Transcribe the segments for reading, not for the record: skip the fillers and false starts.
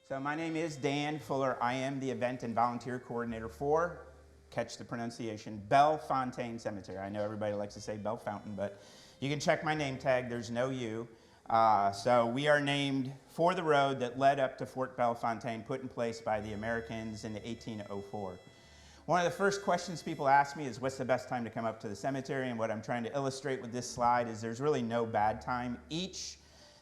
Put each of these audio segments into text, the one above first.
So my name is Dan Fuller. I am the event and volunteer coordinator for, catch the pronunciation, Bellefontaine Cemetery. I know everybody likes to say Bellefontaine, but you can check my name tag. There's no U. So we are named for the road that led up to Fort Bellefontaine, put in place by the Americans in 1804. One of the first questions people ask me is, what's the best time to come up to the cemetery? And what I'm trying to illustrate with this slide is there's really no bad time. Each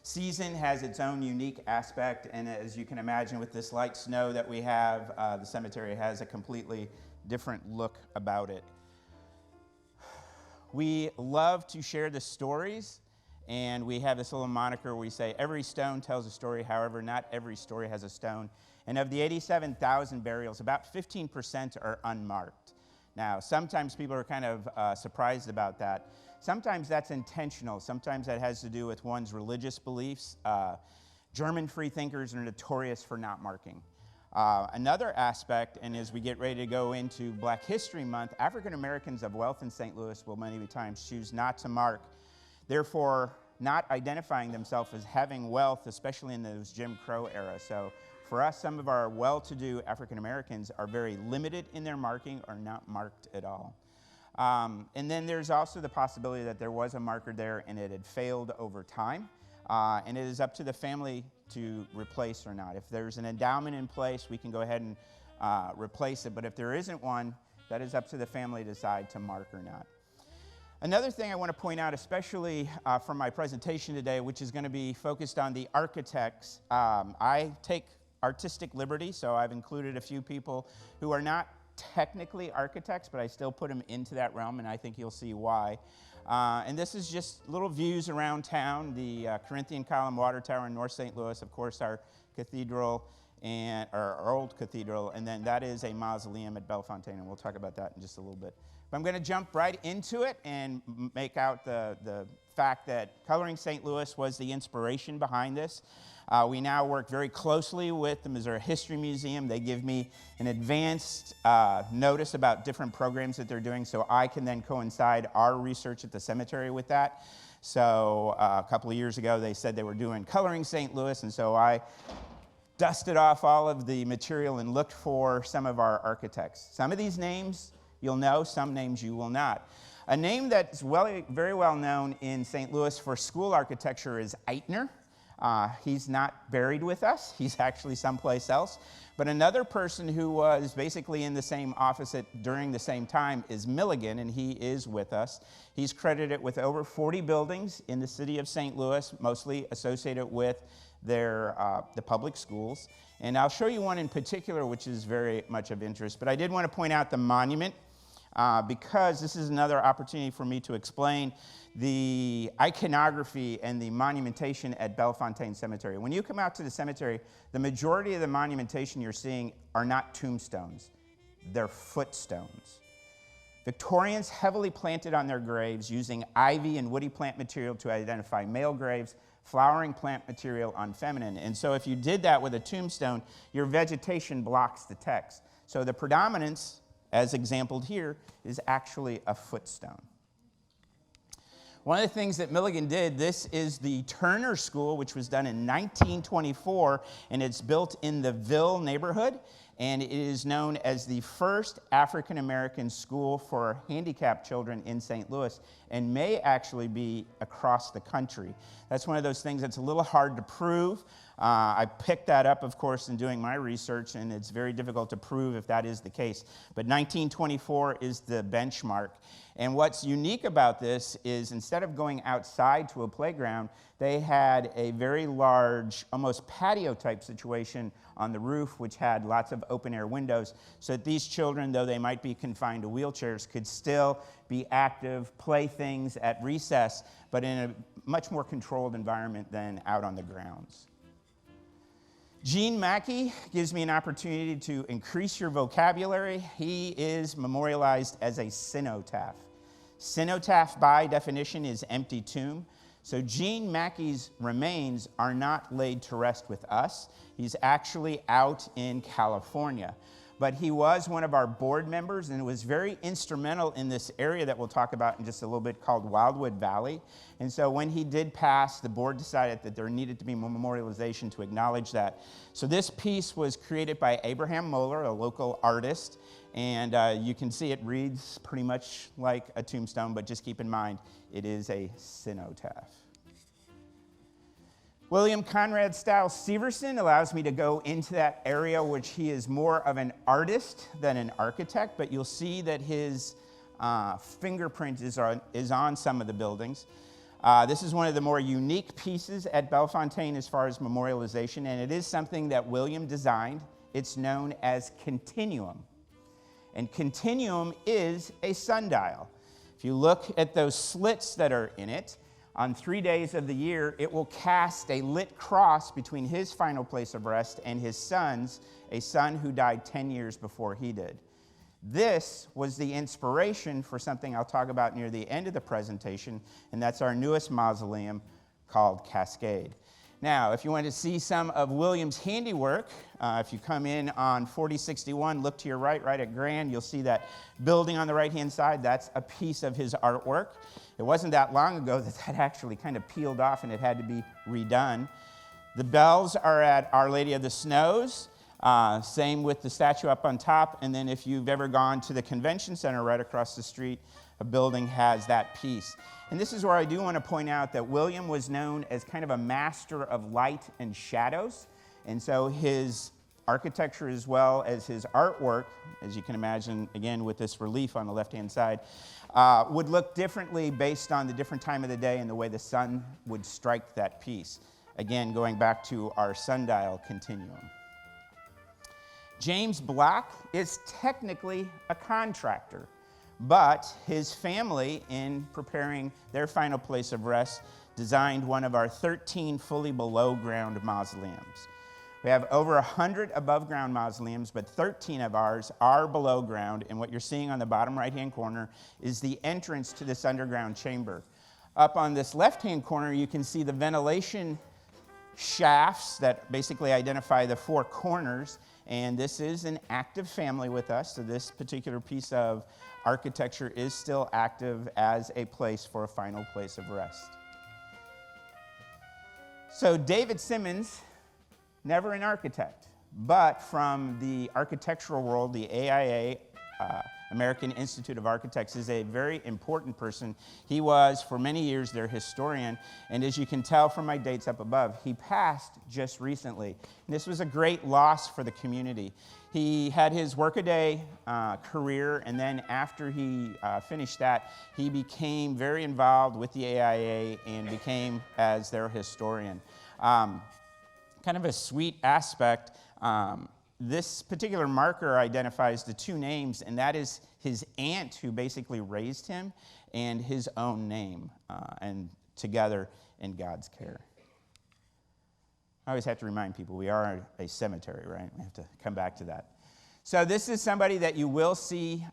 season has its own unique aspect, and as you can imagine with this light snow that we have, the cemetery has a completely different look about it. We love to share the stories, and we have this little moniker where we say, every stone tells a story, however, not every story has a stone. And of the 87,000 burials, about 15% are unmarked. Now, sometimes people are kind of surprised about that. Sometimes that's intentional. Sometimes that has to do with one's religious beliefs. German freethinkers are notorious for not marking. Another aspect, and as we get ready to go into Black History Month, African Americans of wealth in St. Louis will many times choose not to mark, therefore not identifying themselves as having wealth, especially in those Jim Crow era. So for us, some of our well-to-do African Americans are very limited in their marking or not marked at all. And then there's also the possibility that there was a marker there and it had failed over time. And it is up to the family to replace or not. If there's an endowment in place, we can go ahead and replace it. But if there isn't one, that is up to the family to decide to mark or not. Another thing I want to point out, especially from my presentation today, which is going to be focused on the architects, I take artistic liberty, so I've included a few people who are not technically architects, but I still put them into that realm, and I think you'll see why. And this is just little views around town, the Corinthian Column Water Tower in North St. Louis, of course, our cathedral, and our old cathedral, and then that is a mausoleum at Bellefontaine, and we'll talk about that in just a little bit. But I'm going to jump right into it and make out the fact that Coloring St. Louis was the inspiration behind this. We now work very closely with the Missouri History Museum. They give me an advanced notice about different programs that they're doing, so I can then coincide our research at the cemetery with that. So a couple of years ago, they said they were doing Coloring St. Louis, and so I dusted off all of the material and looked for some of our architects. Some of these names you'll know, some names you will not. A name that's very well known in St. Louis for school architecture is Eitner. He's not buried with us. He's actually someplace else. But another person who was basically in the same office during the same time is Milligan, and he is with us. He's credited with over 40 buildings in the city of St. Louis, mostly associated with the public schools. And I'll show you one in particular, which is very much of interest. But I did want to point out the monument, because this is another opportunity for me to explain the iconography and the monumentation at Bellefontaine Cemetery. When you come out to the cemetery, the majority of the monumentation you're seeing are not tombstones. They're footstones. Victorians heavily planted on their graves using ivy and woody plant material to identify male graves, flowering plant material on feminine. And so if you did that with a tombstone, your vegetation blocks the text. So the predominance, as exampled here, is actually a footstone. One of the things that Milligan did, this is the Turner School, which was done in 1924, and it's built in the Ville neighborhood, and it is known as the first African-American school for handicapped children in St. Louis, and may actually be across the country. That's one of those things that's a little hard to prove. I picked that up, of course, in doing my research, and it's very difficult to prove if that is the case. But 1924 is the benchmark. And what's unique about this is instead of going outside to a playground, they had a very large, almost patio-type situation on the roof, which had lots of open-air windows, so that these children, though they might be confined to wheelchairs, could still be active, play things at recess, but in a much more controlled environment than out on the grounds. Gene Mackey gives me an opportunity to increase your vocabulary. He is memorialized as a cenotaph. Cenotaph, by definition, is empty tomb. So Gene Mackey's remains are not laid to rest with us. He's actually out in California. but he was one of our board members and was very instrumental in this area that we'll talk about in just a little bit called Wildwood Valley. And so when he did pass, the board decided that there needed to be memorialization to acknowledge that. So this piece was created by Abraham Moeller, a local artist, and you can see it reads pretty much like a tombstone, but just keep in mind, it is a cenotaph. William Conrad Stiles Severson allows me to go into that area, which he is more of an artist than an architect, but you'll see that his fingerprint is on some of the buildings. This is one of the more unique pieces at Bellefontaine as far as memorialization, and it is something that William designed. It's known as Continuum. And Continuum is a sundial. If you look at those slits that are in it, on 3 days of the year, it will cast a lit cross between his final place of rest and his son's, a son who died 10 years before he did. This was the inspiration for something I'll talk about near the end of the presentation, and that's our newest mausoleum called Cascade. Now, if you want to see some of William's handiwork, if you come in on 4061, look to your right at Grand, you'll see that building on the right-hand side. That's a piece of his artwork. It wasn't that long ago that actually kind of peeled off and it had to be redone. The bells are at Our Lady of the Snows. Same with the statue up on top. And then if you've ever gone to the convention center right across the street, a building has that piece. And this is where I do want to point out that William was known as kind of a master of light and shadows. And so his architecture as well as his artwork, as you can imagine, again, with this relief on the left-hand side, would look differently based on the different time of the day and the way the sun would strike that piece. Again, going back to our sundial continuum. James Black is technically a contractor, but his family, in preparing their final place of rest, designed one of our 13 fully below-ground mausoleums. We have over 100 above-ground mausoleums, but 13 of ours are below ground, and what you're seeing on the bottom right-hand corner is the entrance to this underground chamber. Up on this left-hand corner, you can see the ventilation shafts that basically identify the four corners, and this is an active family with us, so this particular piece of architecture is still active as a place for a final place of rest. So David Simmons, never an architect, but from the architectural world, the AIA, American Institute of Architects, is a very important person. He was, for many years, their historian, and as you can tell from my dates up above, he passed just recently. And this was a great loss for the community. He had his workaday career, and then after he finished that, he became very involved with the AIA and became as their historian. Kind of a sweet aspect. This particular marker identifies the two names, and that is his aunt who basically raised him and his own name, and together in God's care. I always have to remind people we are a cemetery, right? We have to come back to that. So this is somebody that you will see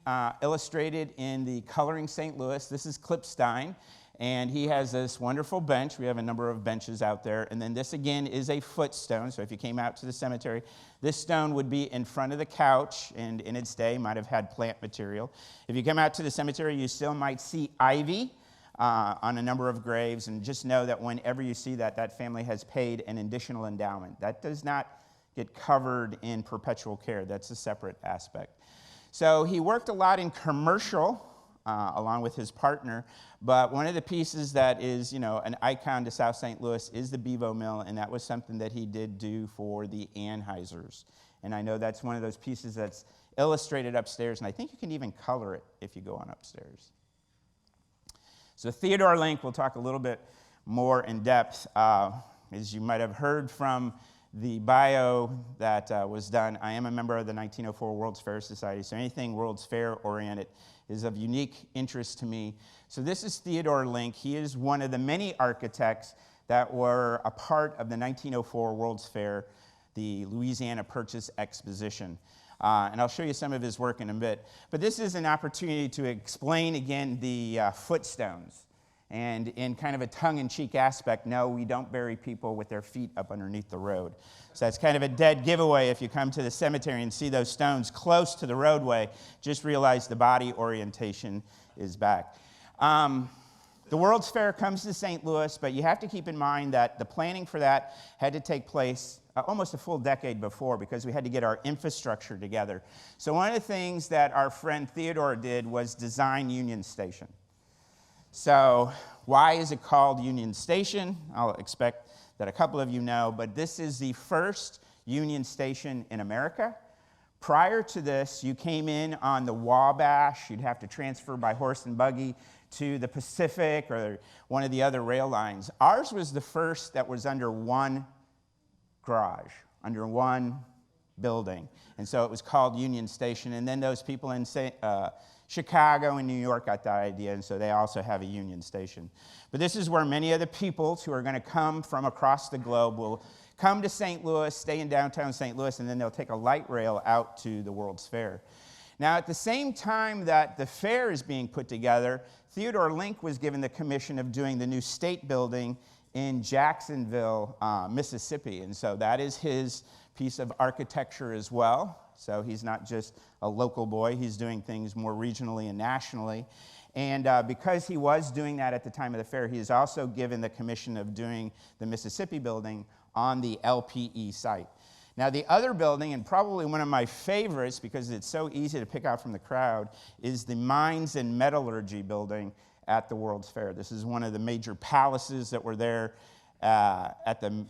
illustrated in the Coloring St. Louis. This is Klipstein. And he has this wonderful bench. We have a number of benches out there. And then this, again, is a footstone. So if you came out to the cemetery, this stone would be in front of the couch, and in its day might have had plant material. If you come out to the cemetery, you still might see ivy on a number of graves. And just know that whenever you see that, that family has paid an additional endowment. That does not get covered in perpetual care. That's a separate aspect. So he worked a lot in commercial, along with his partner, but one of the pieces that is, an icon to South St. Louis is the Bevo Mill, and that was something that he did do for the Anheisers. And I know that's one of those pieces that's illustrated upstairs, and I think you can even color it if you go on upstairs. So Theodore Link, we'll talk a little bit more in depth. As you might have heard from the bio that was done, I am a member of the 1904 World's Fair Society, so anything World's Fair oriented is of unique interest to me. So this is Theodore Link. He is one of the many architects that were a part of the 1904 World's Fair, the Louisiana Purchase Exposition. And I'll show you some of his work in a bit. But this is an opportunity to explain again the footstones. And in kind of a tongue-in-cheek aspect, no, we don't bury people with their feet up underneath the road. So that's kind of a dead giveaway if you come to the cemetery and see those stones close to the roadway. Just realize the body orientation is back. The World's Fair comes to St. Louis, but you have to keep in mind that the planning for that had to take place almost a full decade before, because we had to get our infrastructure together. So one of the things that our friend Theodore did was design Union Station. So why is it called Union Station? I'll expect that a couple of you know, but this is the first Union Station in America. Prior to this, you came in on the Wabash. You'd have to transfer by horse and buggy to the Pacific or one of the other rail lines. Ours was the first that was under one garage, under one building. And so it was called Union Station. And then those people in Chicago and New York got the idea, and so they also have a Union Station. But this is where many of the peoples who are going to come from across the globe will come to St. Louis, stay in downtown St. Louis, and then they'll take a light rail out to the World's Fair. Now, at the same time that the fair is being put together, Theodore Link was given the commission of doing the new state building in Jacksonville, Mississippi. And so that is his piece of architecture as well. So he's not just a local boy, he's doing things more regionally and nationally. And because he was doing that at the time of the fair, he is also given the commission of doing the Mississippi building on the LPE site. Now, the other building, and probably one of my favorites because it's so easy to pick out from the crowd, is the Mines and Metallurgy building at the World's Fair. This is one of the major palaces that were there at the,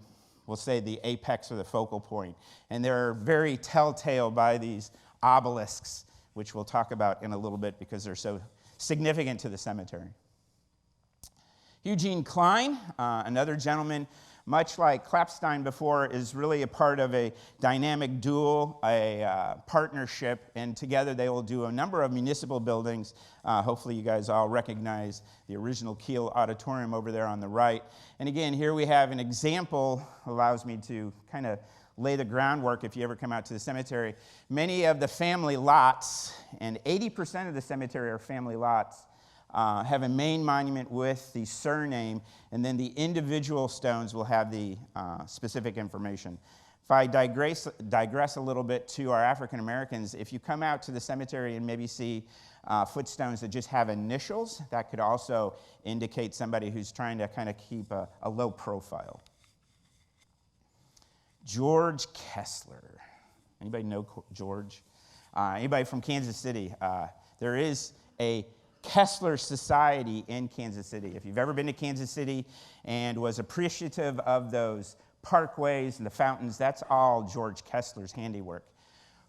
we'll say, the apex or the focal point. And they're very telltale by these obelisks, which we'll talk about in a little bit because they're so significant to the cemetery. Eugene Klein, another gentleman, much like Klapstein before, is really a part of a dynamic duel, a partnership, and together they will do a number of municipal buildings. Hopefully you guys all recognize the original Kiel Auditorium over there on the right. And again, here we have an example, allows me to kind of lay the groundwork if you ever come out to the cemetery. Many of the family lots, and 80% of the cemetery are family lots, have a main monument with the surname, and then the individual stones will have the specific information. If I digress a little bit to our African Americans, if you come out to the cemetery and maybe see footstones that just have initials, that could also indicate somebody who's trying to kind of keep a low profile. George Kessler. Anybody know George? Anybody from Kansas City? There is a Kessler Society in Kansas City. If you've ever been to Kansas City and was appreciative of those parkways and the fountains, that's all George Kessler's handiwork.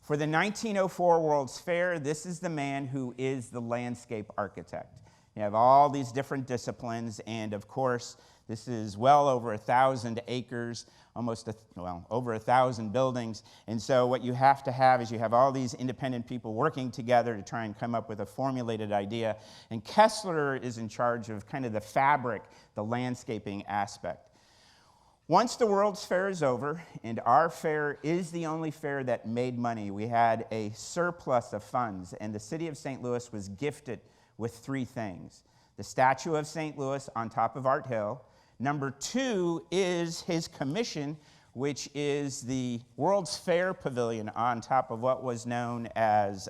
For the 1904 World's Fair, this is the man who is the landscape architect. You have all these different disciplines, and of course, this is well over 1,000 acres, over 1,000 buildings. And so what you have to have is you have all these independent people working together to try and come up with a formulated idea. And Kessler is in charge of kind of the fabric, the landscaping aspect. Once the World's Fair is over, and our fair is the only fair that made money, we had a surplus of funds, and the city of St. Louis was gifted with three things. The statue of St. Louis on top of Art Hill. Number two is his commission, which is the World's Fair Pavilion on top of what was known as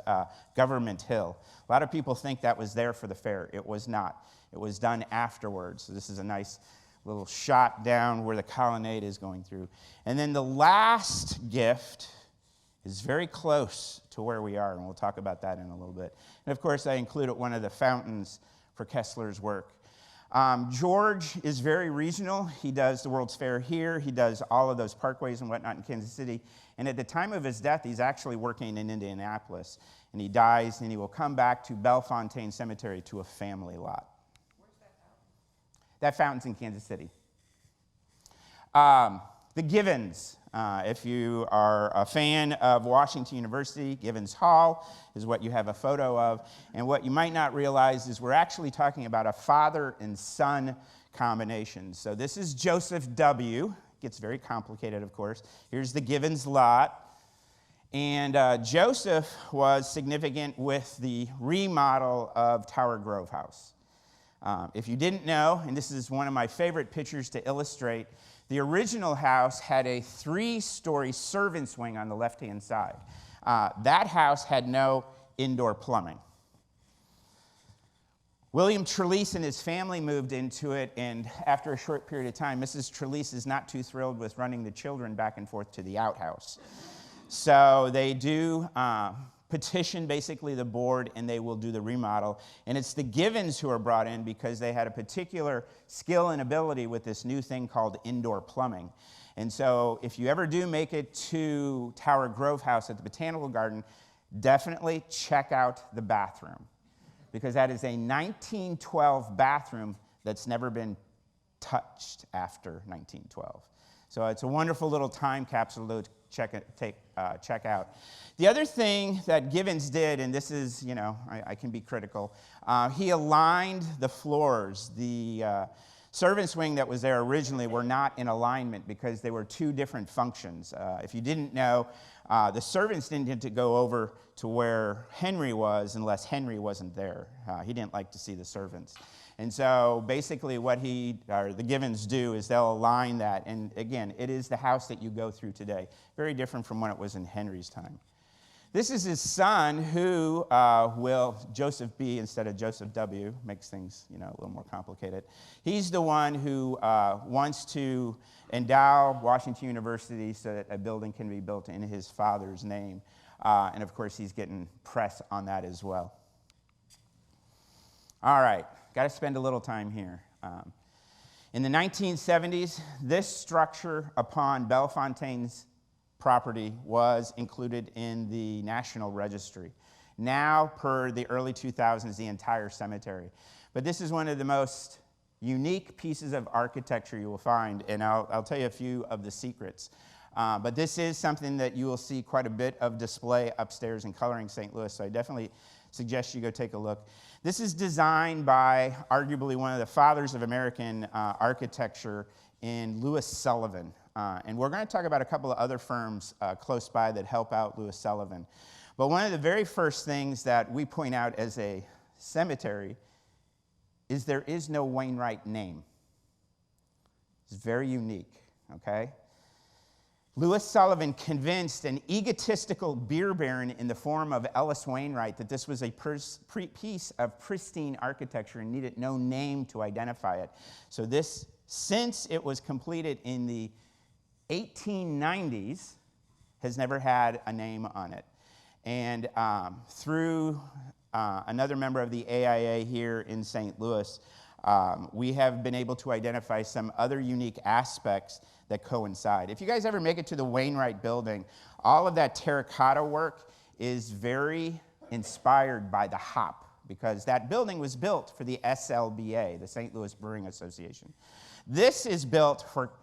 Government Hill. A lot of people think that was there for the fair. It was not. It was done afterwards. So this is a nice little shot down where the colonnade is going through. And then the last gift is very close to where we are, and we'll talk about that in a little bit. And of course, I included one of the fountains for Kessler's work. George is very regional. He does the World's Fair here. He does all of those parkways and whatnot in Kansas City. And at the time of his death, he's actually working in Indianapolis. And he dies, and he will come back to Bellefontaine Cemetery to a family lot. Where's that fountain? That fountain's in Kansas City. The Givens. If you are a fan of Washington University, Givens Hall is what you have a photo of. And what you might not realize is we're actually talking about a father and son combination. So this is Joseph W. Gets very complicated, of course. Here's the Givens lot. And Joseph was significant with the remodel of Tower Grove House. If you didn't know, and this is one of my favorite pictures to illustrate, the original house had a 3-story servant's wing on the left-hand side. That house had no indoor plumbing. William Trelease and his family moved into it, and after a short period of time, Mrs. Trelease is not too thrilled with running the children back and forth to the outhouse. So they do petition basically the board, and they will do the remodel. And it's the Givens who are brought in because they had a particular skill and ability with this new thing called indoor plumbing. And so if you ever do make it to Tower Grove House at the Botanical Garden, definitely check out the bathroom, because that is a 1912 bathroom that's never been touched after 1912. So it's a wonderful little time capsule to check out. The other thing that Givens did, and this is, I can be critical, he aligned the floors. The servants' wing that was there originally were not in alignment because they were 2 different functions. If you didn't know, the servants didn't get to go over to where Henry was unless Henry wasn't there. He didn't like to see the servants. And so basically what the Givens do is they'll align that. And again, it is the house that you go through today. Very different from when it was in Henry's time. This is his son who Joseph B. instead of Joseph W. Makes things, a little more complicated. He's the one who wants to endow Washington University so that a building can be built in his father's name. And of course, he's getting press on that as well. All right, got to spend a little time here. In the 1970s, this structure upon Bellefontaine's property was included in the National Registry. Now, per the early 2000s, the entire cemetery. But this is one of the most unique pieces of architecture you will find, and I'll tell you a few of the secrets. But this is something that you will see quite a bit of display upstairs in Coloring St. Louis, so I definitely suggest you go take a look. This is designed by arguably one of the fathers of American architecture in Louis Sullivan. And we're going to talk about a couple of other firms close by that help out Louis Sullivan. But one of the very first things that we point out as a cemetery is there is no Wainwright name. It's very unique, okay? Louis Sullivan convinced an egotistical beer baron in the form of Ellis Wainwright that this was a piece of pristine architecture and needed no name to identify it. So this, since it was completed in the 1890s, has never had a name on it. And through another member of the AIA here in St. Louis, we have been able to identify some other unique aspects that coincide. If you guys ever make it to the Wainwright building, all of that terracotta work is very inspired by the hop, because that building was built for the SLBA, the St. Louis Brewing Association. This is built for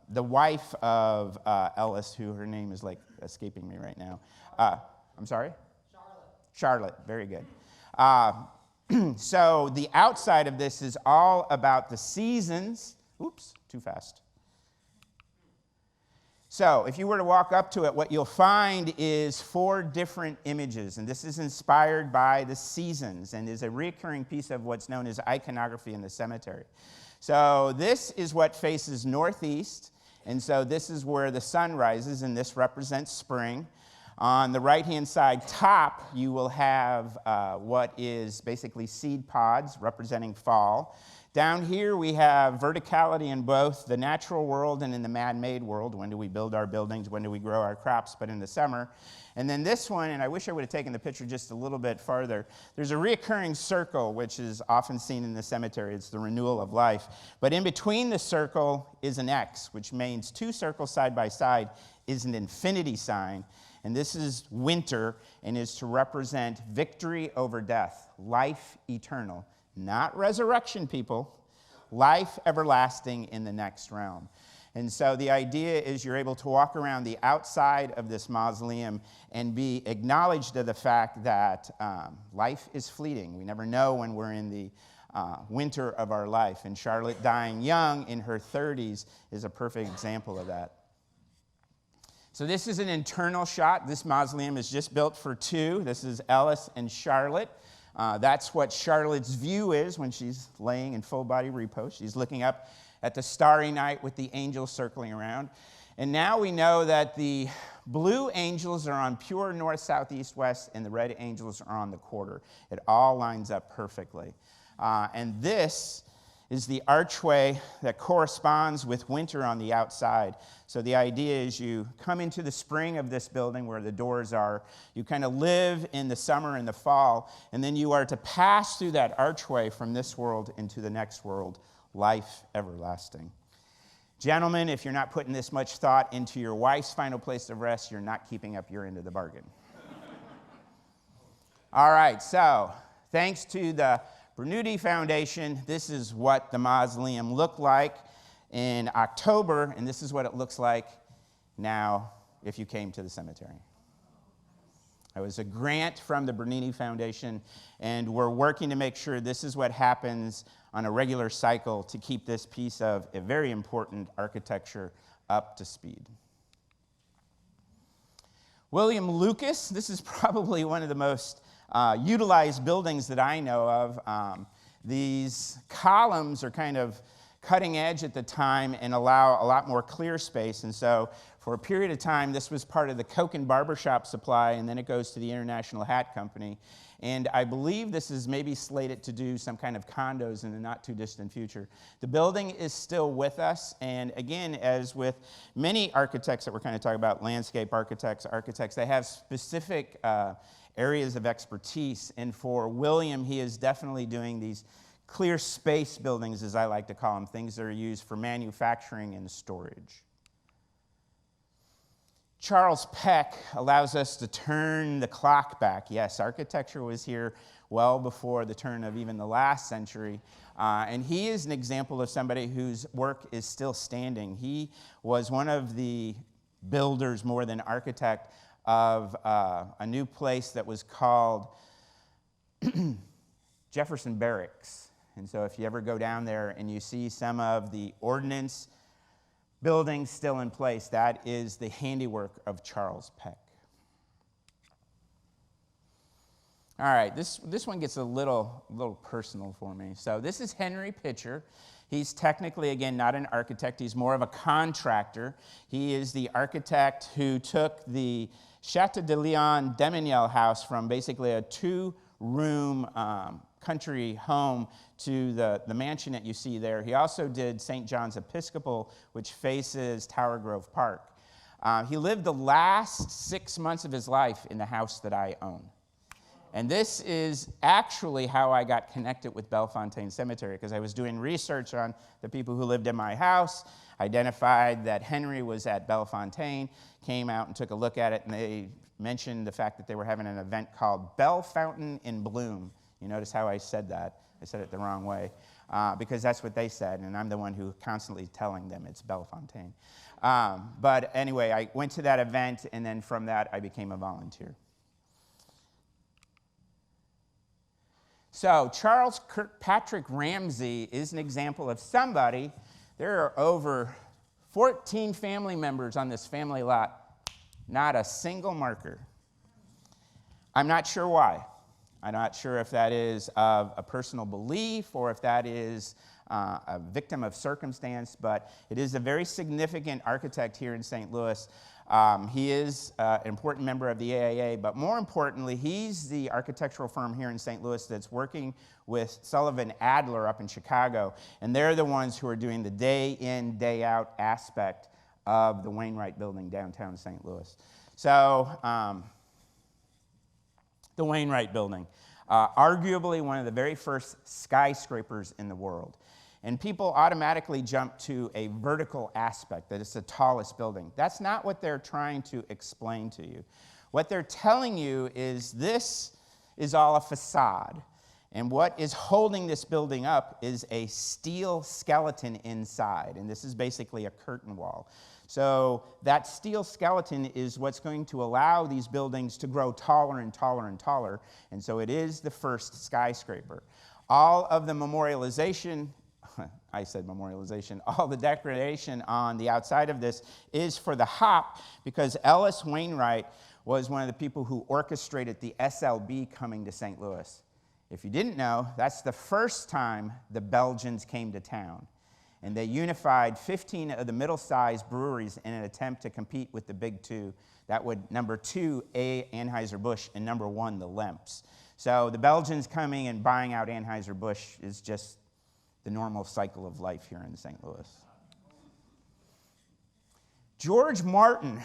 the wife of Ellis, who her name is like escaping me right now. I'm sorry? Charlotte, very good. So the outside of this is all about the seasons. Oops, too fast. So if you were to walk up to it, what you'll find is 4 different images, and this is inspired by the seasons and is a recurring piece of what's known as iconography in the cemetery. So this is what faces northeast, and so this is where the sun rises, and this represents spring. On the right-hand side top, you will have what is basically seed pods representing fall. Down here, we have verticality in both the natural world and in the man-made world. When do we build our buildings? When do we grow our crops? But in the summer. And then this one, and I wish I would have taken the picture just a little bit farther, there's a reoccurring circle, which is often seen in the cemetery. It's the renewal of life. But in between the circle is an X, which means 2 circles side by side is an infinity sign. And this is winter and is to represent victory over death, life eternal. Not resurrection, people. Life everlasting in the next realm. And so the idea is you're able to walk around the outside of this mausoleum and be acknowledged of the fact that life is fleeting. We never know when we're in the winter of our life. And Charlotte dying young in her 30s is a perfect example of that. So this is an internal shot. This mausoleum is just built for 2. This is Ellis and Charlotte. That's what Charlotte's view is when she's laying in full body repose. She's looking up at the starry night with the angels circling around. And now we know that the blue angels are on pure north, south, east, west, and the red angels are on the quarter. It all lines up perfectly. And this is the archway that corresponds with winter on the outside. So the idea is you come into the spring of this building where the doors are, you kind of live in the summer and the fall, and then you are to pass through that archway from this world into the next world, life everlasting. Gentlemen, if you're not putting this much thought into your wife's final place of rest, you're not keeping up your end of the bargain. All right, so thanks to the Bernoulli Foundation, this is what the mausoleum looked like in October, and this is what it looks like now if you came to the cemetery. It was a grant from the Bernini Foundation, and we're working to make sure this is what happens on a regular cycle to keep this piece of a very important architecture up to speed. William Lucas, this is probably one of the most utilized buildings that I know of. These columns are kind of cutting edge at the time and allow a lot more clear space. And so for a period of time, this was part of the Coke and Barbershop supply, and then it goes to the International Hat Company. And I believe this is maybe slated to do some kind of condos in the not too distant future. The building is still with us, and again, as with many architects that we're kind of talking about, landscape architects, they have specific areas of expertise. And for William, he is definitely doing these clear space buildings, as I like to call them, things that are used for manufacturing and storage. Charles Peck allows us to turn the clock back. Yes, architecture was here well before the turn of even the last century. And he is an example of somebody whose work is still standing. He was one of the builders, more than architect, of a new place that was called Jefferson Barracks. And so if you ever go down there and you see some of the ordnance buildings still in place, that is the handiwork of Charles Peck. All right, this one gets a little personal for me. So this is Henry Pitcher. He's technically, again, not an architect. He's more of a contractor. He is the architect who took the Chateau de Leon Demeniel house from basically a two-room country home to the mansion that you see there. He also did St. John's Episcopal, which faces Tower Grove Park. He lived the last 6 months of his life in the house that I own. And this is actually how I got connected with Bellefontaine Cemetery, because I was doing research on the people who lived in my house, identified that Henry was at Bellefontaine, came out and took a look at it, and they mentioned the fact that they were having an event called Bell Fountain in Bloom. You notice how I said that? I said it the wrong way, because that's what they said, and I'm the one who constantly telling them it's Bellefontaine. But anyway, I went to that event, and then from that, I became a volunteer. So Charles Kirkpatrick Ramsey is an example of somebody. There are over 14 family members on this family lot, not a single marker. I'm not sure why. I'm not sure if that is of a personal belief or if that is a victim of circumstance, but it is a very significant architect here in St. Louis. He is an important member of the AAA, but more importantly, he's the architectural firm here in St. Louis that's working with Sullivan Adler up in Chicago, and they're the ones who are doing the day-in, day-out aspect of the Wainwright Building downtown St. Louis. So, the Wainwright Building, arguably one of the very first skyscrapers in the world. And people automatically jump to a vertical aspect, that it's the tallest building. That's not what they're trying to explain to you. What they're telling you is this is all a facade. And what is holding this building up is a steel skeleton inside. And this is basically a curtain wall. So that steel skeleton is what's going to allow these buildings to grow taller and taller and taller. And so it is the first skyscraper. All of the memorialization, I said memorialization, all the decoration on the outside of this is for the hop, because Ellis Wainwright was one of the people who orchestrated the SLB coming to St. Louis. If you didn't know, that's the first time the Belgians came to town. And they unified 15 of the middle-sized breweries in an attempt to compete with the big two. That would, number 2, Anheuser-Busch, and number 1, the Lemps. So the Belgians coming and buying out Anheuser-Busch is just the normal cycle of life here in St. Louis. George Martin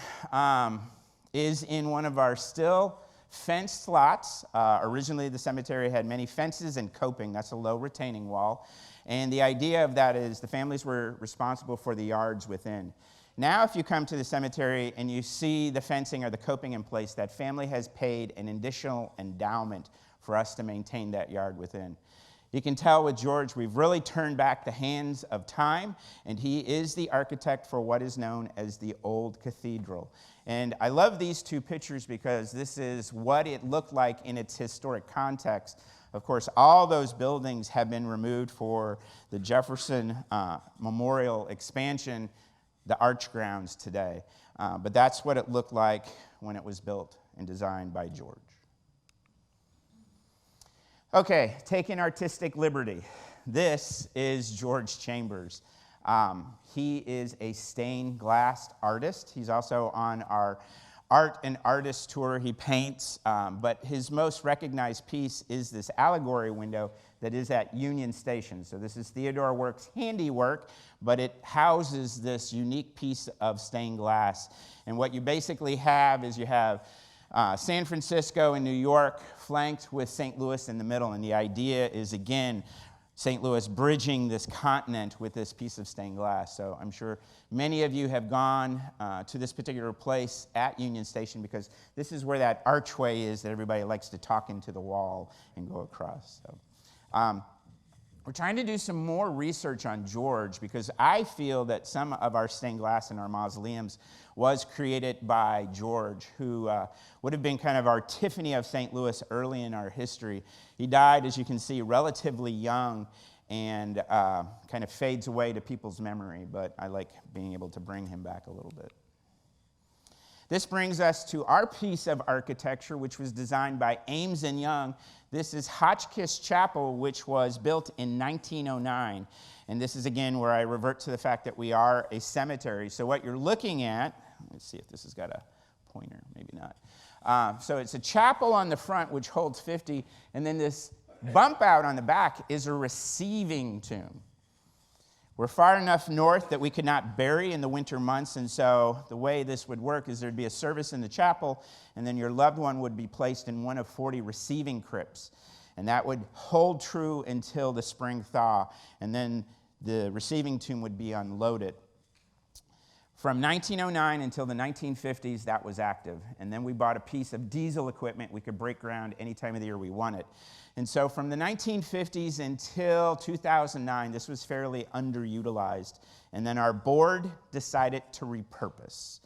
is in one of our still fenced lots. Originally, the cemetery had many fences and coping. That's a low retaining wall. And the idea of that is the families were responsible for the yards within. Now, if you come to the cemetery and you see the fencing or the coping in place, that family has paid an additional endowment for us to maintain that yard within. You can tell with George, we've really turned back the hands of time, and he is the architect for what is known as the Old Cathedral. And I love these two pictures because this is what it looked like in its historic context. Of course, all those buildings have been removed for the Jefferson Memorial expansion, the arch grounds today. But that's what it looked like when it was built and designed by George. Okay, taking artistic liberty. This is George Chambers. He is a stained glass artist. He's also on our Art and Artist Tour. He paints, but his most recognized piece is this allegory window that is at Union Station. So this is Theodore Works' handiwork, but it houses this unique piece of stained glass. And what you basically have is you have San Francisco and New York flanked with St. Louis in the middle. And the idea is, again, St. Louis bridging this continent with this piece of stained glass. So I'm sure many of you have gone to this particular place at Union Station because this is where that archway is that everybody likes to talk into the wall and go across. So, we're trying to do some more research on George because I feel that some of our stained glass in our mausoleums was created by George, who would have been kind of our Tiffany of St. Louis early in our history. He died, as you can see, relatively young and kind of fades away to people's memory, but I like being able to bring him back a little bit. This brings us to our piece of architecture, which was designed by Ames and Young. This is Hotchkiss Chapel, which was built in 1909. And this is, again, where I revert to the fact that we are a cemetery. So what you're looking at, let's see if this has got a pointer, maybe not. So it's a chapel on the front, which holds 50, and then this bump out on the back is a receiving tomb. We're far enough north that we could not bury in the winter months, and so the way this would work is there'd be a service in the chapel, and then your loved one would be placed in one of 40 receiving crypts. And that would hold true until the spring thaw, and then the receiving tomb would be unloaded. From 1909 until the 1950s, that was active. And then we bought a piece of diesel equipment we could break ground any time of the year we wanted. And so from the 1950s until 2009, this was fairly underutilized. And then our board decided to repurpose.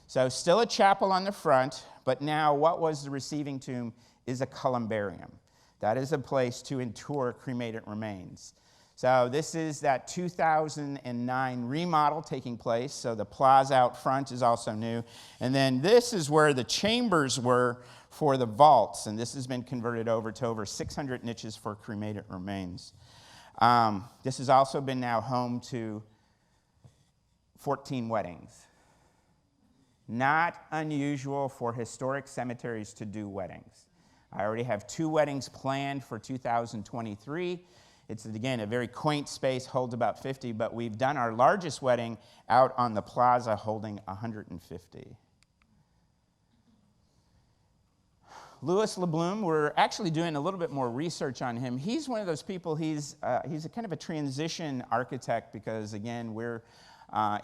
So still a chapel on the front, but now what was the receiving tomb is a columbarium. That is a place to inter cremated remains. So this is that 2009 remodel taking place. So the plaza out front is also new. And then this is where the chambers were for the vaults. And this has been converted over to over 600 niches for cremated remains. This has also been now home to 14 weddings. Not unusual for historic cemeteries to do weddings. I already have 2 weddings planned for 2023. It's, again, a very quaint space, holds about 50, but we've done our largest wedding out on the plaza holding 150. Louis LeBlum, we're actually doing a little bit more research on him. He's one of those people, he's a kind of a transition architect because, again, we're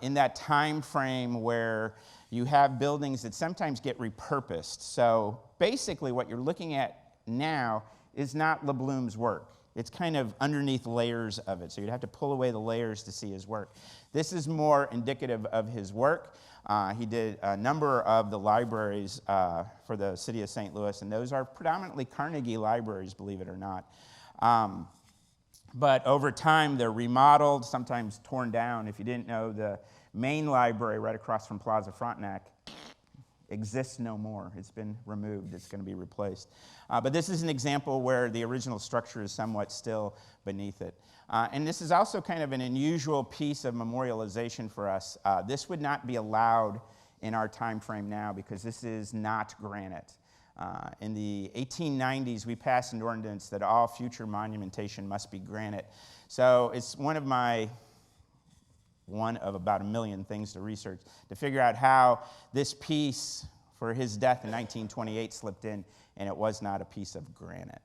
in that time frame where you have buildings that sometimes get repurposed. So basically what you're looking at now is not LeBlum's work. It's kind of underneath layers of it, so you'd have to pull away the layers to see his work. This is more indicative of his work. He did a number of the libraries for the city of St. Louis, and those are predominantly Carnegie libraries, believe it or not. But over time, they're remodeled, sometimes torn down. If you didn't know, the main library right across from Plaza Frontenac exists no more. It's been removed. It's going to be replaced. But this is an example where the original structure is somewhat still beneath it. And this is also kind of an unusual piece of memorialization for us. This would not be allowed in our time frame now because this is not granite. In the 1890s, we passed an ordinance that all future monumentation must be granite. So it's one of about a million things to research to figure out how this piece for his death in 1928 slipped in, and it was not a piece of granite.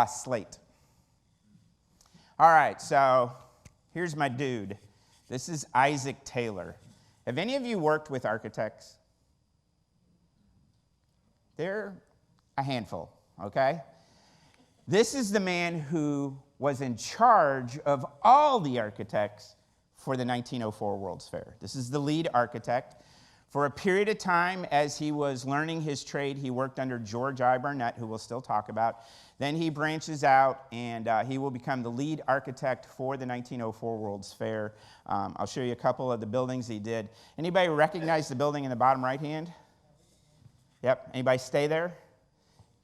Slate. All right, so here's my dude. This is Isaac Taylor. Have any of you worked with architects? They're a handful, okay? This is the man who was in charge of all the architects for the 1904 World's Fair. This is the lead architect. For a period of time, as he was learning his trade, he worked under George I. Barnett, who we'll still talk about. Then he branches out, and he will become the lead architect for the 1904 World's Fair. I'll show you a couple of the buildings he did. Anybody recognize the building in the bottom right hand? Yep. Anybody stay there?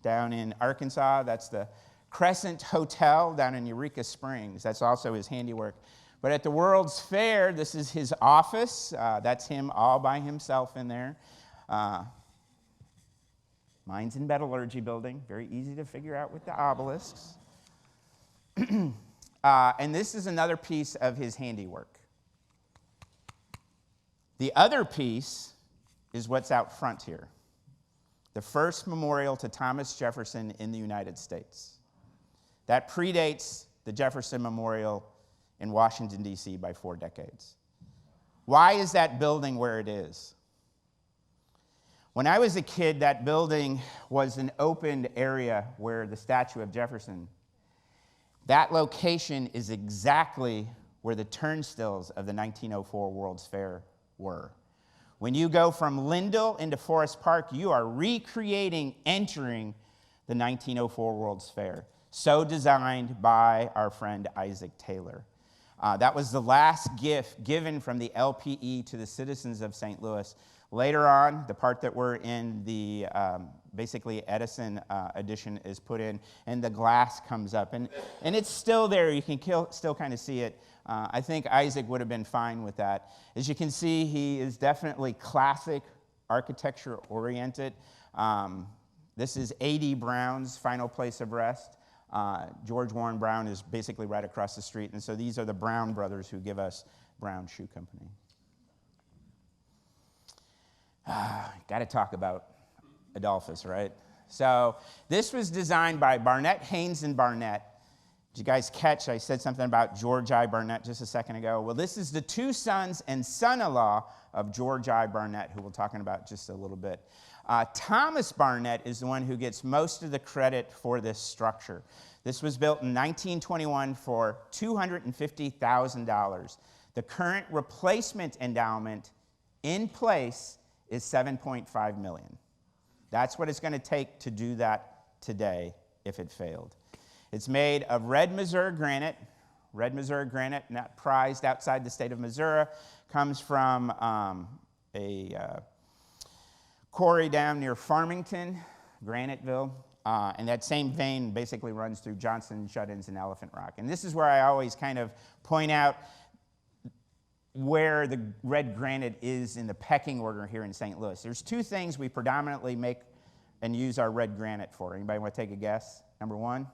Down in Arkansas, that's the Crescent Hotel down in Eureka Springs. That's also his handiwork. But at the World's Fair, this is his office. That's him all by himself in there. Mine's in Metallurgy Building. Very easy to figure out with the obelisks. And this is another piece of his handiwork. The other piece is what's out front here. The first memorial to Thomas Jefferson in the United States. That predates the Jefferson Memorial in Washington, D.C. by 4 decades. Why is that building where it is? When I was a kid, that building was an open area where the statue of Jefferson. That location is exactly where the turnstiles of the 1904 World's Fair were. When you go from Lindell into Forest Park, you are entering the 1904 World's Fair. So designed by our friend Isaac Taylor. That was the last gift given from the LPE to the citizens of St. Louis. Later on, the part that we're in, the basically Edison edition is put in, and the glass comes up. And it's still there. You can still kind of see it. I think Isaac would have been fine with that. As you can see, he is definitely classic architecture-oriented. This is A.D. Brown's final place of rest. George Warren Brown is basically right across the street. And so these are the Brown brothers who give us Brown Shoe Company. Got to talk about Adolphus, right? So this was designed by Barnett, Haynes, and Barnett. Did you guys catch I said something about George I. Barnett just a second ago? Well, this is the 2 sons and son-in-law of George I. Barnett, who we'll talk about just a little bit. Thomas Barnett is the one who gets most of the credit for this structure. This was built in 1921 for $250,000. The current replacement endowment in place is $7.5 million. That's what it's going to take to do that today if it failed. It's made of red Missouri granite. Red Missouri granite, not prized outside the state of Missouri, comes from a quarry down near Farmington, Graniteville. And that same vein basically runs through Johnson, Shut-ins, and Elephant Rock. And this is where I always kind of point out where the red granite is in the pecking order here in St. Louis. There's 2 things we predominantly make and use our red granite for. Anybody want to take a guess? Number 1,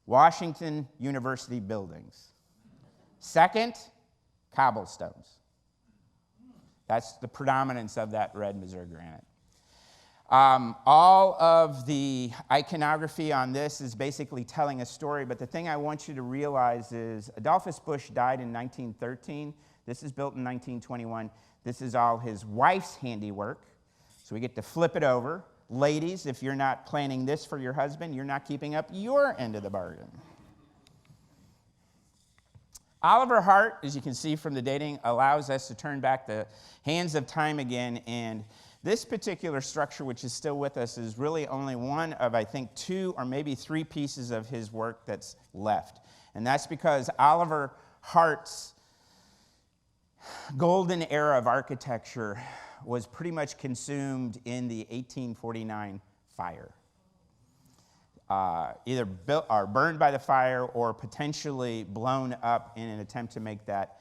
Washington University buildings. Second, cobblestones. That's the predominance of that red Missouri granite. All of the iconography on this is basically telling a story, but the thing I want you to realize is Adolphus Busch died in 1913. This is built in 1921. This is all his wife's handiwork, so we get to flip it over. Ladies, if you're not planning this for your husband, you're not keeping up your end of the bargain. Oliver Hart, as you can see from the dating, allows us to turn back the hands of time again, and this particular structure, which is still with us, is really only one of, I think, 2 or maybe 3 pieces of his work that's left. And that's because Oliver Hart's golden era of architecture was pretty much consumed in the 1849 fire. Either built or burned by the fire or potentially blown up in an attempt to make that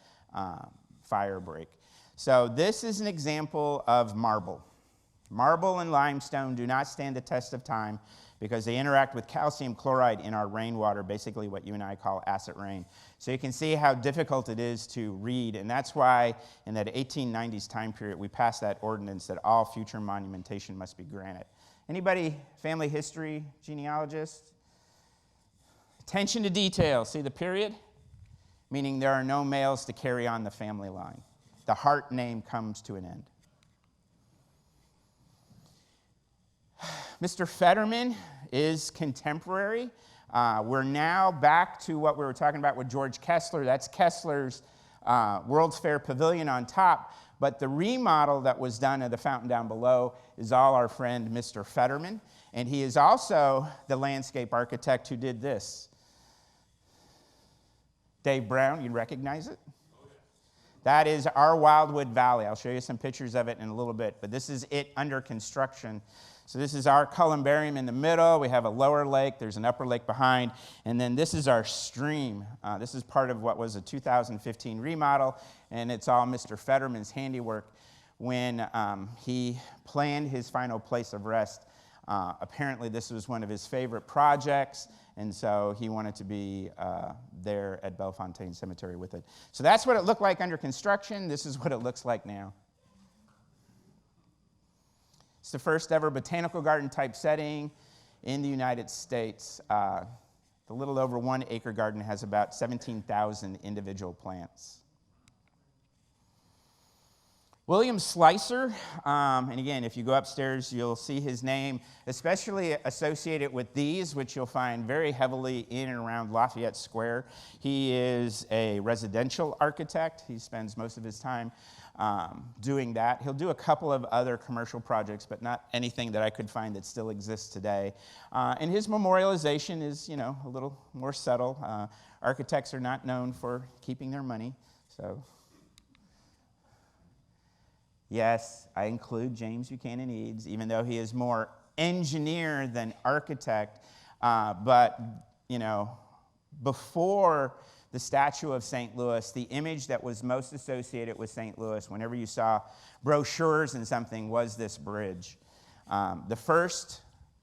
fire break. So this is an example of marble. Marble and limestone do not stand the test of time because they interact with calcium chloride in our rainwater, basically what you and I call acid rain. So you can see how difficult it is to read, and that's why in that 1890s time period we passed that ordinance that all future monumentation must be granite. Anybody family history genealogist? Attention to detail. See the period? Meaning there are no males to carry on the family line. The Hart name comes to an end. Mr. Fetterman is contemporary. We're now back to what we were talking about with George Kessler. That's Kessler's World's Fair Pavilion on top. But the remodel that was done of the fountain down below is all our friend Mr. Fetterman. And he is also the landscape architect who did this. Dave Brown, you recognize it? That is our Wildwood Valley. I'll show you some pictures of it in a little bit, but this is it under construction. So this is our columbarium in the middle. We have a lower lake. There's an upper lake behind. And then this is our stream. This is part of what was a 2015 remodel, and it's all Mr. Fetterman's handiwork when he planned his final place of rest. Apparently this was one of his favorite projects, and so he wanted to be there at Bellefontaine Cemetery with it. So that's what it looked like under construction. This is what it looks like now. It's the first ever botanical garden type setting in the United States. The little over 1 acre garden has about 17,000 individual plants. William Slicer, and again, if you go upstairs, you'll see his name, especially associated with these, which you'll find very heavily in and around Lafayette Square. He is a residential architect. He spends most of his time doing that. He'll do a couple of other commercial projects, but not anything that I could find that still exists today. And his memorialization is, you know, a little more subtle. Architects are not known for keeping their money, so... Yes, I include James Buchanan Eads, even though he is more engineer than architect. But, you know, before the statue of St. Louis, the image that was most associated with St. Louis, whenever you saw brochures and something, was this bridge. The first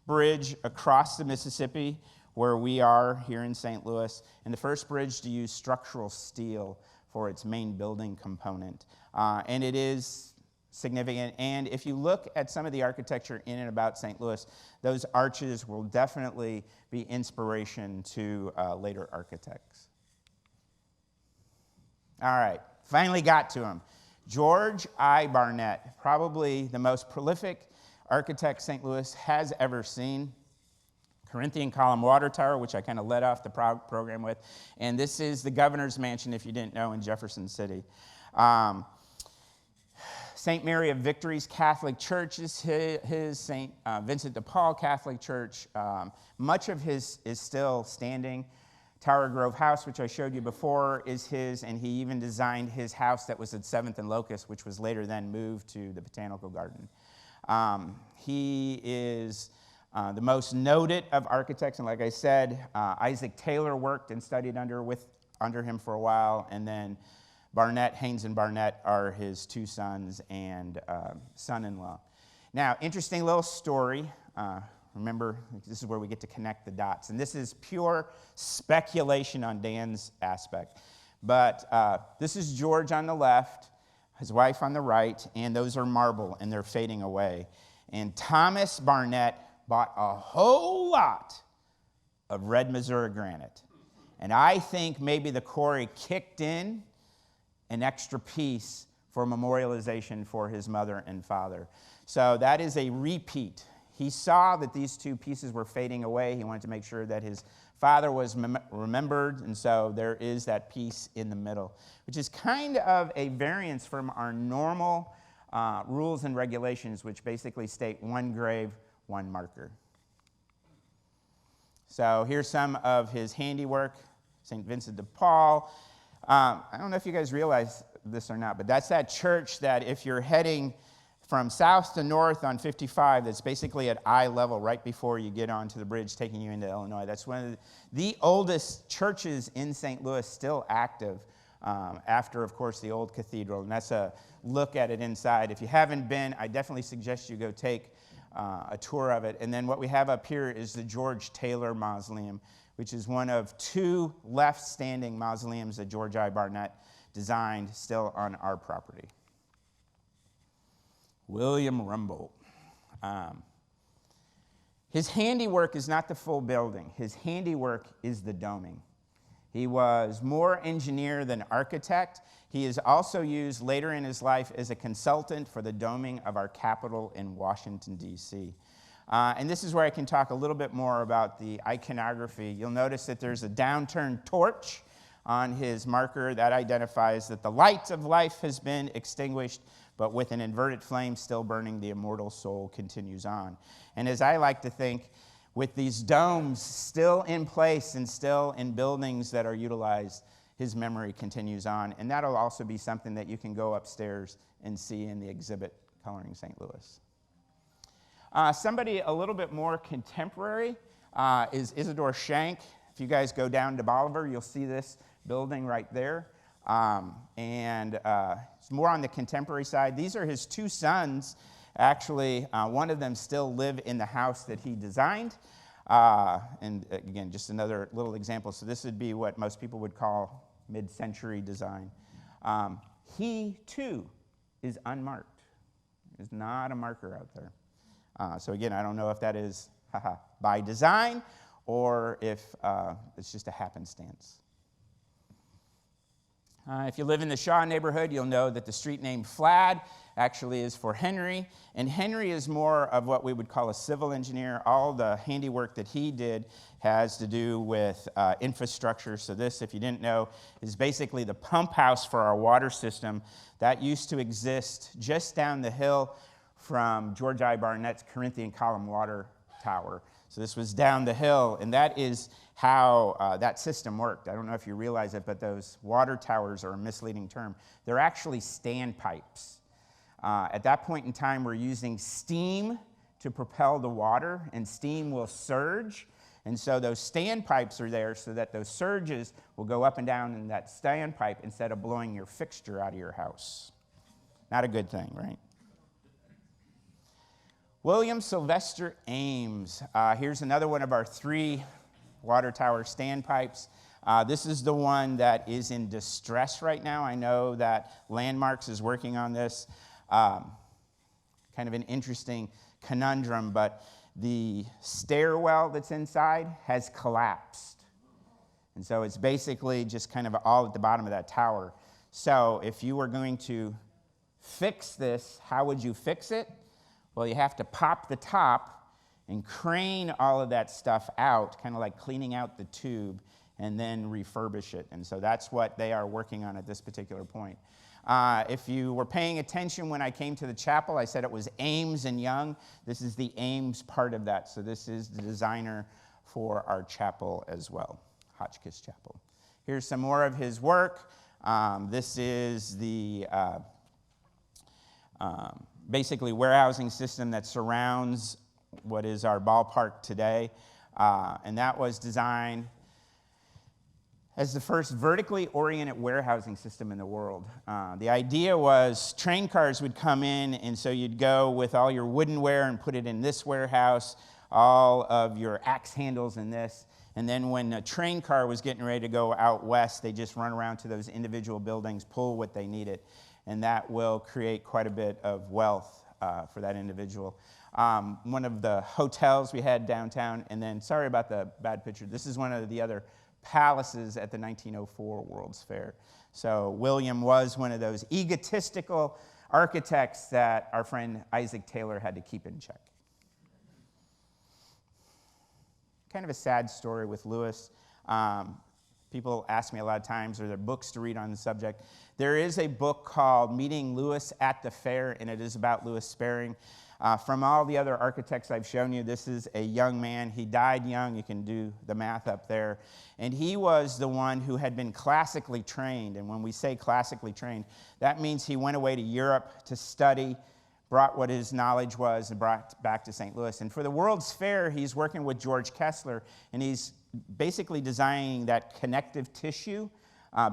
bridge across the Mississippi, where we are here in St. Louis, and the first bridge to use structural steel for its main building component. And it is significant, and if you look at some of the architecture in and about St. Louis, those arches will definitely be inspiration to later architects. All right, finally got to him. George I. Barnett, probably the most prolific architect St. Louis has ever seen. Corinthian column water tower, which I kind of led off the program with, and this is the governor's mansion, if you didn't know, in Jefferson City. St. Mary of Victory's Catholic Church is his. St. Vincent de Paul Catholic Church. Much of his is still standing. Tower Grove House, which I showed you before, is his, and he even designed his house that was at 7th and Locust, which was later then moved to the Botanical Garden. He is the most noted of architects, and like I said, Isaac Taylor worked and studied under him for a while, and then Barnett, Haynes and Barnett are his two sons and son-in-law. Now, interesting little story. Remember, this is where we get to connect the dots. And this is pure speculation on Dan's aspect. But this is George on the left, his wife on the right, and those are marble, and they're fading away. And Thomas Barnett bought a whole lot of red Missouri granite. And I think maybe the quarry kicked in an extra piece for memorialization for his mother and father. So that is a repeat. He saw that these two pieces were fading away. He wanted to make sure that his father was remembered, and so there is that piece in the middle, which is kind of a variance from our normal rules and regulations, which basically state one grave, one marker. So here's some of his handiwork, St. Vincent de Paul. I don't know if you guys realize this or not, but that's that church that if you're heading from south to north on 55 that's basically at eye level right before you get onto the bridge taking you into Illinois. That's one of the oldest churches in St. Louis still active after, of course, the old cathedral. And that's a look at it inside. If you haven't been, I definitely suggest you go take a tour of it. And then what we have up here is the George Taylor Mausoleum, which is one of two left-standing mausoleums that George I. Barnett designed still on our property. William Rumbold. His handiwork is not the full building. His handiwork is the doming. He was more engineer than architect. He is also used later in his life as a consultant for the doming of our Capitol in Washington, D.C. And this is where I can talk a little bit more about the iconography. You'll notice that there's a downturned torch on his marker that identifies that the light of life has been extinguished, but with an inverted flame still burning, the immortal soul continues on. And as I like to think, with these domes still in place and still in buildings that are utilized, his memory continues on. And that'll also be something that you can go upstairs and see in the exhibit Coloring St. Louis. Somebody a little bit more contemporary is Isidore Shank. If you guys go down to Bolivar, you'll see this building right there. It's more on the contemporary side. These are his two sons. Actually, one of them still live in the house that he designed. And again, just another little example. So this would be what most people would call mid-century design. He, too, is unmarked. There's not a marker out there. So again, I don't know if that is by design or if it's just a happenstance. If you live in the Shaw neighborhood, you'll know that the street name Flad actually is for Henry. And Henry is more of what we would call a civil engineer. All the handiwork that he did has to do with infrastructure. So this, if you didn't know, is basically the pump house for our water system. That used to exist just down the hill from George I. Barnett's Corinthian Column Water Tower. So this was down the hill, and that is how that system worked. I don't know if you realize it, but those water towers are a misleading term. They're actually standpipes. At that point in time, we're using steam to propel the water, and steam will surge. And so those standpipes are there so that those surges will go up and down in that standpipe instead of blowing your fixture out of your house. Not a good thing, right? William Sylvester Ames. Here's another one of our three water tower standpipes. This is the one that is in distress right now. I know that Landmarks is working on this. Kind of an interesting conundrum, but the stairwell that's inside has collapsed. And so it's basically just kind of all at the bottom of that tower. So if you were going to fix this, how would you fix it? Well, you have to pop the top and crane all of that stuff out, kind of like cleaning out the tube, and then refurbish it. And so that's what they are working on at this particular point. If you were paying attention when I came to the chapel, I said it was Ames and Young. This is the Ames part of that. So this is the designer for our chapel as well, Hotchkiss Chapel. Here's some more of his work. This is the basically warehousing system that surrounds what is our ballpark today. And that was designed as the first vertically oriented warehousing system in the world. The idea was train cars would come in, and so you'd go with all your woodenware and put it in this warehouse, all of your axe handles in this, and then when a train car was getting ready to go out west, they just run around to those individual buildings, pull what they needed, and that will create quite a bit of wealth for that individual. One of the hotels we had downtown, and then, sorry about the bad picture, this is one of the other palaces at the 1904 World's Fair. So William was one of those egotistical architects that our friend Isaac Taylor had to keep in check. Kind of a sad story with Lewis. People ask me a lot of times, are there books to read on the subject? There is a book called Meeting Lewis at the Fair, and it is about Lewis Sparing. From all the other architects I've shown you, this is a young man. He died young. You can do the math up there. And he was the one who had been classically trained. And when we say classically trained, that means he went away to Europe to study brought what his knowledge was and brought back to St. Louis. And for the World's Fair, he's working with George Kessler, and he's basically designing that connective tissue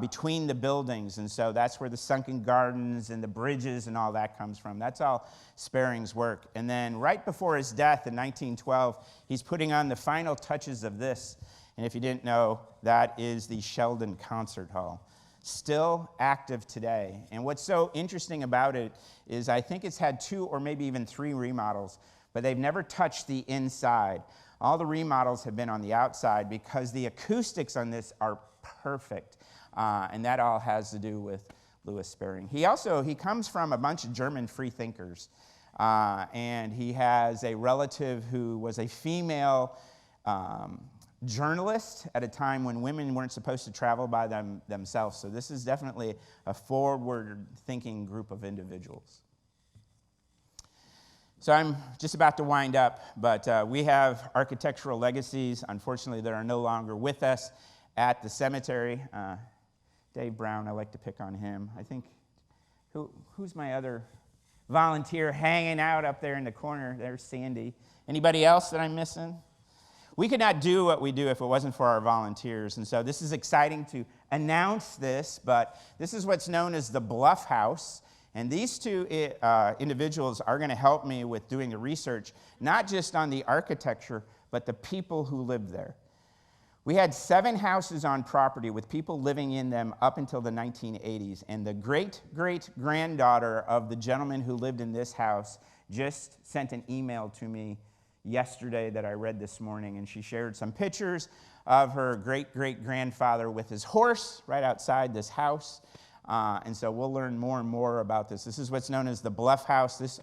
between the buildings. And so that's where the sunken gardens and the bridges and all that comes from. That's all Sparing's work. And then right before his death in 1912, he's putting on the final touches of this. And if you didn't know, that is the Sheldon Concert Hall. Still active today. And what's so interesting about it is I think it's had 2 or maybe even 3 remodels, but they've never touched the inside. All the remodels have been on the outside because the acoustics on this are perfect. And that all has to do with Louis Sparing. He comes from a bunch of German free thinkers. And he has a relative who was a female journalist at a time when women weren't supposed to travel by themselves. So this is definitely a forward-thinking group of individuals. So I'm just about to wind up, but we have architectural legacies, unfortunately, that are no longer with us at the cemetery. Dave Brown, I like to pick on him. I think, who's my other volunteer hanging out up there in the corner? There's Sandy. Anybody else that I'm missing? We could not do what we do if it wasn't for our volunteers. And so this is exciting to announce this, but this is what's known as the Bluff House. And these 2 individuals are going to help me with doing the research, not just on the architecture, but the people who lived there. We had 7 houses on property with people living in them up until the 1980s. And the great-great-granddaughter of the gentleman who lived in this house just sent an email to me yesterday that I read this morning, and she shared some pictures of her great-great-grandfather with his horse right outside this house. And so we'll learn more and more about this. This is what's known as the Bluff House. This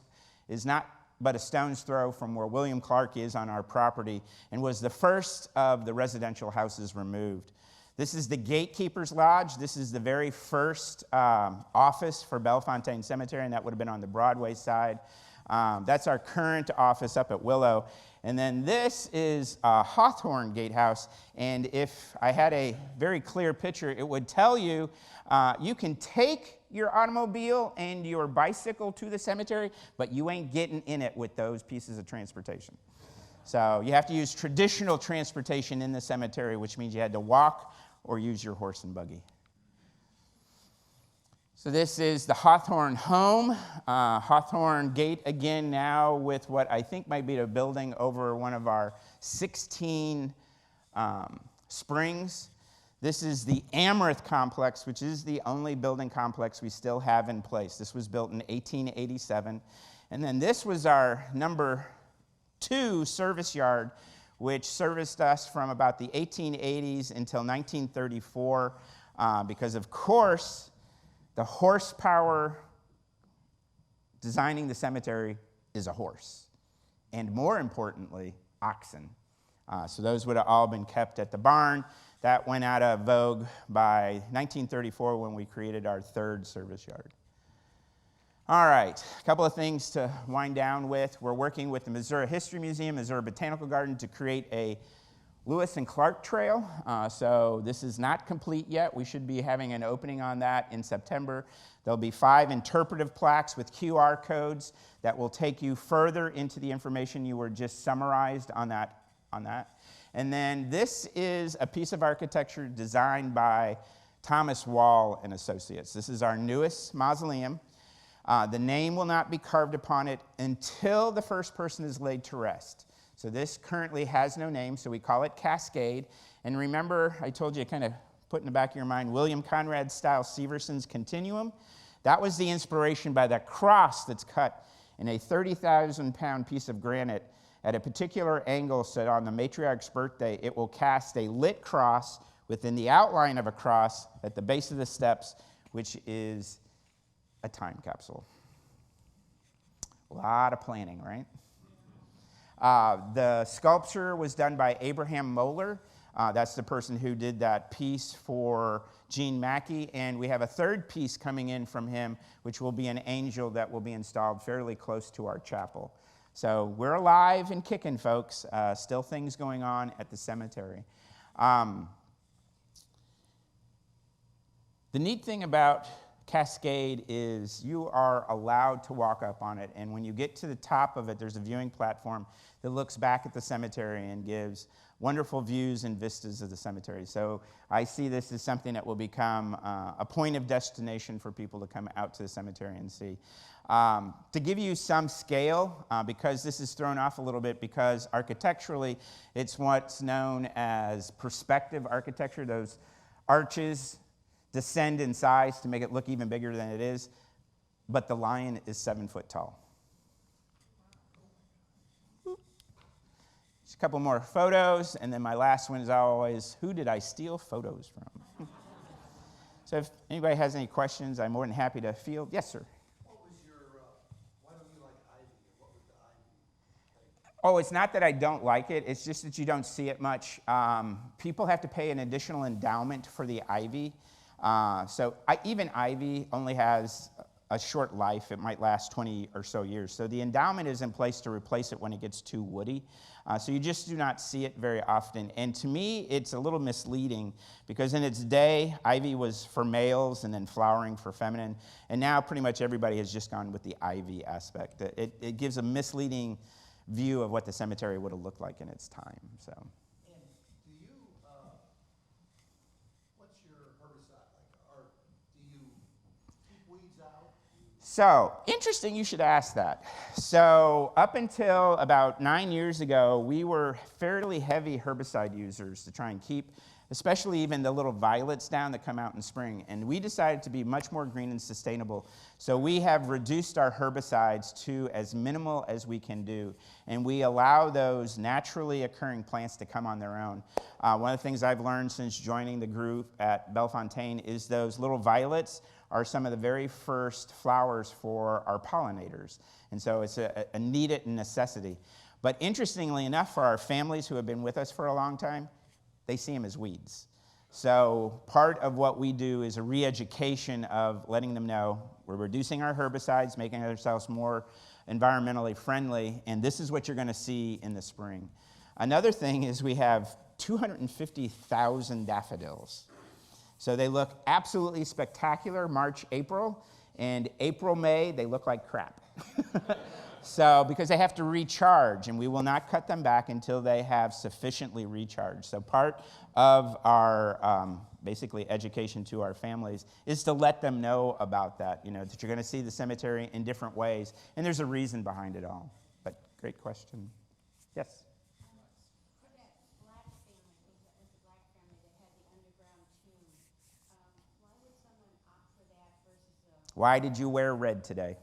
is not but a stone's throw from where William Clark is on our property and was the first of the residential houses removed. This is the Gatekeeper's Lodge. This is the very first office for Bellefontaine Cemetery, and that would have been on the Broadway side. That's our current office up at Willow. And then this is Hawthorne Gatehouse. And if I had a very clear picture, it would tell you you can take your automobile and your bicycle to the cemetery, but you ain't getting in it with those pieces of transportation. So you have to use traditional transportation in the cemetery, which means you had to walk or use your horse and buggy. So this is the Hawthorne home. Hawthorne Gate, again, now with what I think might be a building over one of our 16 springs. This is the Amherst Complex, which is the only building complex we still have in place. This was built in 1887. And then this was our number 2 service yard, which serviced us from about the 1880s until 1934, because, of course, the horsepower designing the cemetery is a horse, and more importantly, oxen. So those would have all been kept at the barn. That went out of vogue by 1934 when we created our 3rd service yard. All right, a couple of things to wind down with. We're working with the Missouri History Museum, Missouri Botanical Garden to create a Lewis and Clark Trail. So this is not complete yet. We should be having an opening on that in September. There'll be 5 interpretive plaques with QR codes that will take you further into the information you were just summarized on that. And then this is a piece of architecture designed by Thomas Wall and Associates. This is our newest mausoleum. The name will not be carved upon it until the first person is laid to rest. So this currently has no name, so we call it Cascade. And remember, I told you, kind of put in the back of your mind, William Conrad Stiles Severson's Continuum. That was the inspiration by that cross that's cut in a 30,000-pound piece of granite at a particular angle, so on the matriarch's birthday, it will cast a lit cross within the outline of a cross at the base of the steps, which is a time capsule. A lot of planning, right? The sculpture was done by Abraham Moeller. That's the person who did that piece for Gene Mackey. And we have a 3rd piece coming in from him, which will be an angel that will be installed fairly close to our chapel. So we're alive and kicking, folks. Still things going on at the cemetery. The neat thing about cascade is you are allowed to walk up on it, and when you get to the top of it, there's a viewing platform that looks back at the cemetery and gives wonderful views and vistas of the cemetery. So I see this as something that will become a point of destination for people to come out to the cemetery and see. To give you some scale, because this is thrown off a little bit, because architecturally it's what's known as perspective architecture. Those arches descend in size to make it look even bigger than it is, but the lion is 7 foot tall. Just a couple more photos, and then my last one is always, who did I steal photos from? So if anybody has any questions, I'm more than happy to field. Yes, sir. What was your, why don't you like ivy? What was the ivy? Oh, it's not that I don't like it. It's just that you don't see it much. People have to pay an additional endowment for the ivy. Even ivy only has a short life. It might last 20 or so years. So the endowment is in place to replace it when it gets too woody. So you just do not see it very often. And to me, it's a little misleading because in its day, ivy was for males and then flowering for feminine. And now pretty much everybody has just gone with the ivy aspect. It gives a misleading view of what the cemetery would have looked like in its time. So. And do you, what's your herbicide like? Or do you keep weeds out? So, interesting you should ask that. So, up until about 9 years ago, we were fairly heavy herbicide users to try and keep, especially even the little violets down that come out in spring. And we decided to be much more green and sustainable. So, we have reduced our herbicides to as minimal as we can do. And we allow those naturally occurring plants to come on their own. One of the things I've learned since joining the group at Bellefontaine is those little violets are some of the very first flowers for our pollinators. And so it's a need and necessity. But interestingly enough, for our families who have been with us for a long time, they see them as weeds. So part of what we do is a re-education of letting them know we're reducing our herbicides, making ourselves more environmentally friendly, and this is what you're going to see in the spring. Another thing is we have 250,000 daffodils. So they look absolutely spectacular March, April, and April, May, they look like crap. So, because they have to recharge, and we will not cut them back until they have sufficiently recharged. So part of our, basically, education to our families is to let them know about that, that you're going to see the cemetery in different ways, and there's a reason behind it all. But great question. Yes? For that black family, I think that was the black family that had the underground tomb, why would someone opt for that versus Why did you wear red today?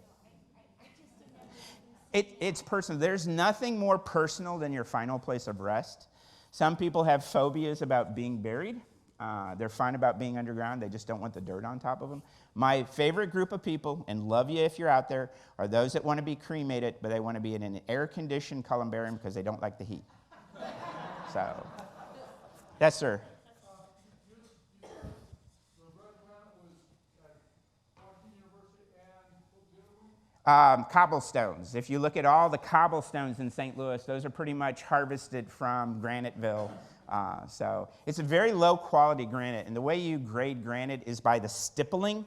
It's personal. There's nothing more personal than your final place of rest. Some people have phobias about being buried. They're fine about being underground. They just don't want the dirt on top of them. My favorite group of people, and love you if you're out there, are those that want to be cremated, but they want to be in an air-conditioned columbarium because they don't like the heat. So, yes, sir. Cobblestones. If you look at all the cobblestones in St. Louis, those are pretty much harvested from Graniteville. So it's a very low quality granite. And the way you grade granite is by the stippling.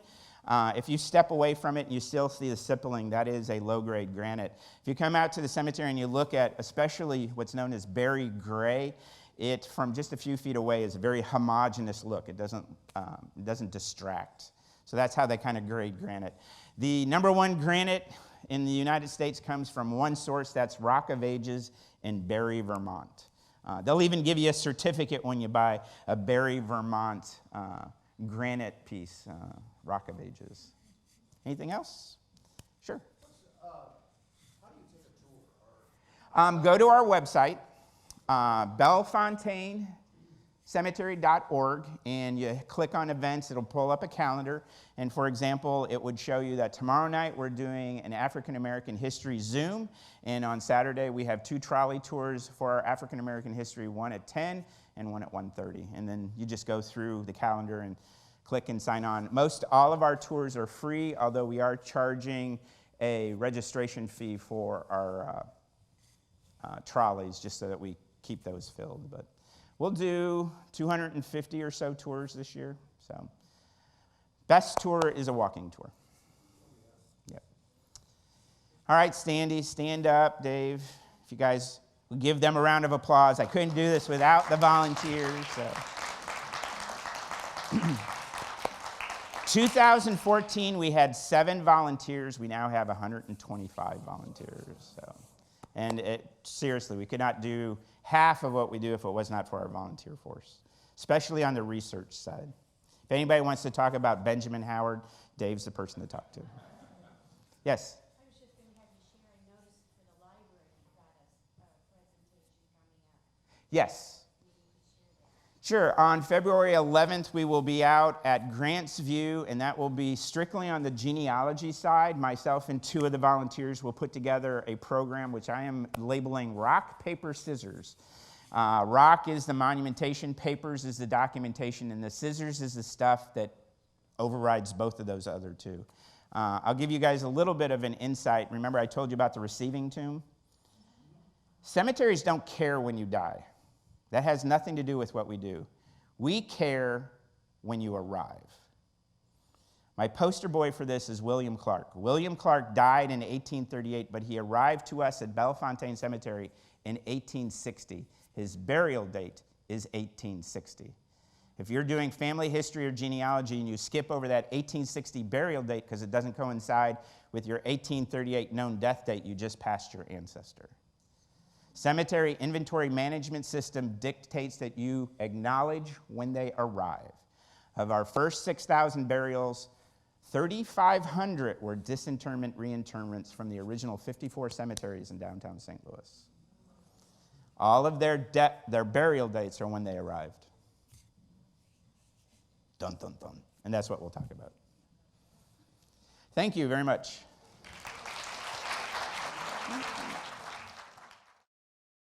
If you step away from it and you still see the stippling, that is a low grade granite. If you come out to the cemetery and you look at especially what's known as berry gray, it from just a few feet away is a very homogeneous look. It doesn't distract. So that's how they kind of grade granite. The number one granite in the United States comes from one source, that's Rock of Ages in Barry, Vermont. They'll even give you a certificate when you buy a Barry, Vermont granite piece, Rock of Ages. Anything else? Sure. How do you take a tour? Go to our website, BelleFontaineCemetery.org, and you click on events. It'll pull up a calendar. And for example, it would show you that tomorrow night we're doing an African American history Zoom. And on Saturday we have 2 trolley tours for our African American history, one at 10 and one at 1:30. And then you just go through the calendar and click and sign on. Most all of our tours are free, although we are charging a registration fee for our trolleys just so that we keep those filled. But we'll do 250 or so tours this year. So Best tour is a walking tour. Yep. All right, Standy, stand up, Dave. If you guys would give them a round of applause. I couldn't do this without the volunteers. So. 2014, we had 7 volunteers. We now have 125 volunteers. So. And seriously, we could not do half of what we do if it was not for our volunteer force, especially on the research side. If anybody wants to talk about Benjamin Howard, Dave's the person to talk to. Yes? I was just going to have you share, I noticed for the library, you've got a presentation coming up. Yes. Maybe you could share that. Sure. On February 11th, we will be out at Grants View, and that will be strictly on the genealogy side. Myself and 2 of the volunteers will put together a program which I am labeling Rock, Paper, Scissors. Rock is the monumentation, papers is the documentation, and the scissors is the stuff that overrides both of those other 2. I'll give you guys a little bit of an insight. Remember I told you about the receiving tomb? Cemeteries don't care when you die. That has nothing to do with what we do. We care when you arrive. My poster boy for this is William Clark. William Clark died in 1838, but he arrived to us at Bellefontaine Cemetery in 1860. His burial date is 1860. If you're doing family history or genealogy and you skip over that 1860 burial date because it doesn't coincide with your 1838 known death date, you just passed your ancestor. Cemetery inventory management system dictates that you acknowledge when they arrive. Of our first 6,000 burials, 3,500 were disinterment reinterments from the original 54 cemeteries in downtown St. Louis. All of their burial dates are when they arrived. Dun, dun, dun. And that's what we'll talk about. Thank you very much.